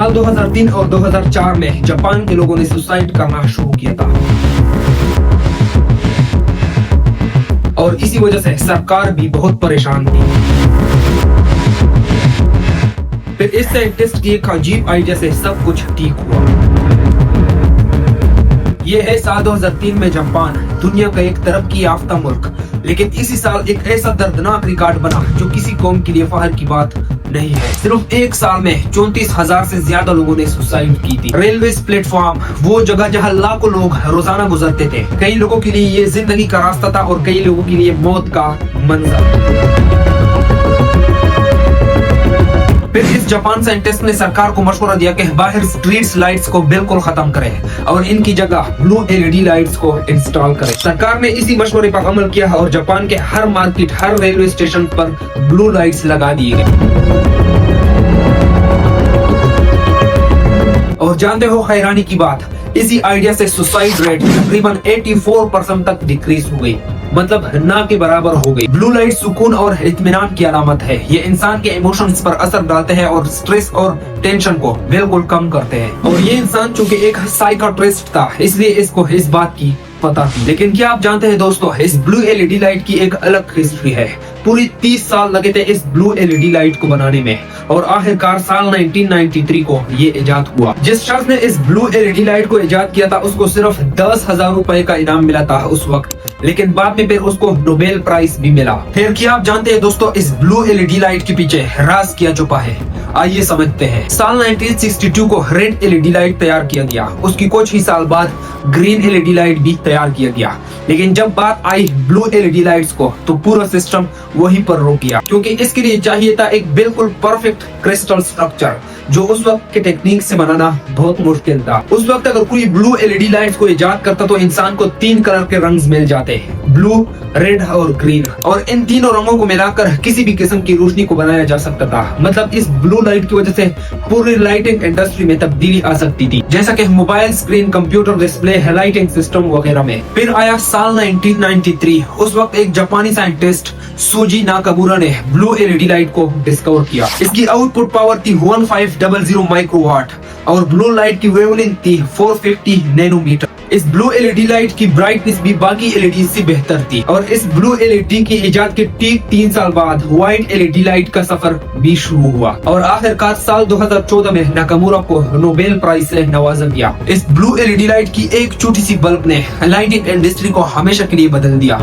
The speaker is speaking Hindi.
साल 2003 और 2004 में जापान के लोगों ने सुसाइड करना शुरू किया था और इसी वजह से सरकार भी बहुत परेशान थी। फिर इस साइंटिस्ट की एक अजीब आइडिया से सब कुछ ठीक हुआ। ये है साल 2003 में जापान, दुनिया का एक तरक्की याफ्ता मुल्क। लेकिन इसी साल एक ऐसा दर्दनाक रिकॉर्ड बना जो किसी कौम के लिए फख्र की बात नहीं है। सिर्फ एक साल में 34,000 से ज्यादा लोगों ने सुसाइड की थी। रेलवे प्लेटफॉर्म, वो जगह जहां लाखों लोग रोजाना गुजरते थे। कई लोगों के लिए ये जिंदगी का रास्ता था और कई लोगों के लिए मौत का मंजर। फिर इस जापान साइंटिस्ट ने सरकार को मशवरा दिया कि बाहर स्ट्रीट लाइट्स को बिल्कुल खत्म करें और इनकी जगह ब्लू एलईडी लाइट्स को इंस्टॉल करें। सरकार ने इसी मशवरे पर अमल किया और जापान के हर मार्केट, हर रेलवे स्टेशन पर ब्लू लाइट्स लगा दिए गए। और जानते हो हैरानी की बात, इसी आइडिया से सुसाइड रेट तकरीबन 84% तक डिक्रीज हो गई, मतलब ना के बराबर हो गई। ब्लू लाइट सुकून और इत्मीनान की अलामत है। ये इंसान के इमोशंस पर असर डालते हैं और स्ट्रेस और टेंशन को बिल्कुल कम करते हैं। और ये इंसान चूंकि एक साइकियाट्रिस्ट था, इसलिए इसको इस बात की पता थी। लेकिन क्या आप जानते हैं दोस्तों, इस ब्लू एलईडी लाइट की एक अलग हिस्ट्री है। पूरी 30 साल लगे थे इस ब्लू एलईडी लाइट को बनाने में और आखिरकार साल 1993 को ये इजाद हुआ। जिस शख्स ने इस ब्लू एलईडी लाइट को इजाद किया था उसको सिर्फ 10,000 रुपए का इनाम मिला था उस वक्त, लेकिन बाद में फिर उसको नोबेल प्राइज भी मिला। फिर क्या आप जानते हैं दोस्तों, इस ब्लू एलईडी लाइट के पीछे राज क्या छुपा है? आइए समझते हैं। साल 1962 को रेड एलईडी लाइट तैयार किया गया, उसकी कुछ ही साल बाद ग्रीन एलईडी लाइट भी तैयार किया गया। लेकिन जब बात आई ब्लू एलईडी लाइट्स को तो पूरा सिस्टम वहीं पर रुक गया, क्योंकि इसके लिए चाहिए था एक बिल्कुल परफेक्ट क्रिस्टल स्ट्रक्चर जो उस वक्त के टेक्निक से बनाना बहुत मुश्किल था। उस वक्त अगर कोई ब्लू एलईडी लाइट्स को इजाद करता तो इंसान को 3 कलर के रंग मिल जाते, ब्लू, रेड और ग्रीन, और इन तीनों रंगों को मिलाकर किसी भी किस्म की रोशनी को बनाया जा सकता था। मतलब इस ब्लू लाइट की वजह से पूरी लाइटिंग इंडस्ट्री में तब्दीली आ सकती थी, जैसा कि mobile screen, computer display, lighting system वगैरह में। फिर आया साल 1993, उस वक्त एक जापानी साइंटिस्ट सूजी नाकामुरा ने ब्लू एलईडी लाइट को डिस्कवर किया। इसकी आउटपुट पावर थी 1500 माइक्रोवाट और ब्लू लाइट की वेवलेंथ थी 450 नैनोमीटर। इस ब्लू एलईडी लाइट की ब्राइटनेस भी बाकी एलईडी से बेहतर थी और इस ब्लू एलईडी की इजाद के ठीक 3 साल बाद व्हाइट एलईडी लाइट का सफर भी शुरू हुआ और आखिरकार साल 2014 में नाकामुरा को नोबेल प्राइज से नवाजा गया। इस ब्लू एलईडी लाइट की एक छोटी सी बल्ब ने लाइटिंग इंडस्ट्री को हमेशा के लिए बदल दिया।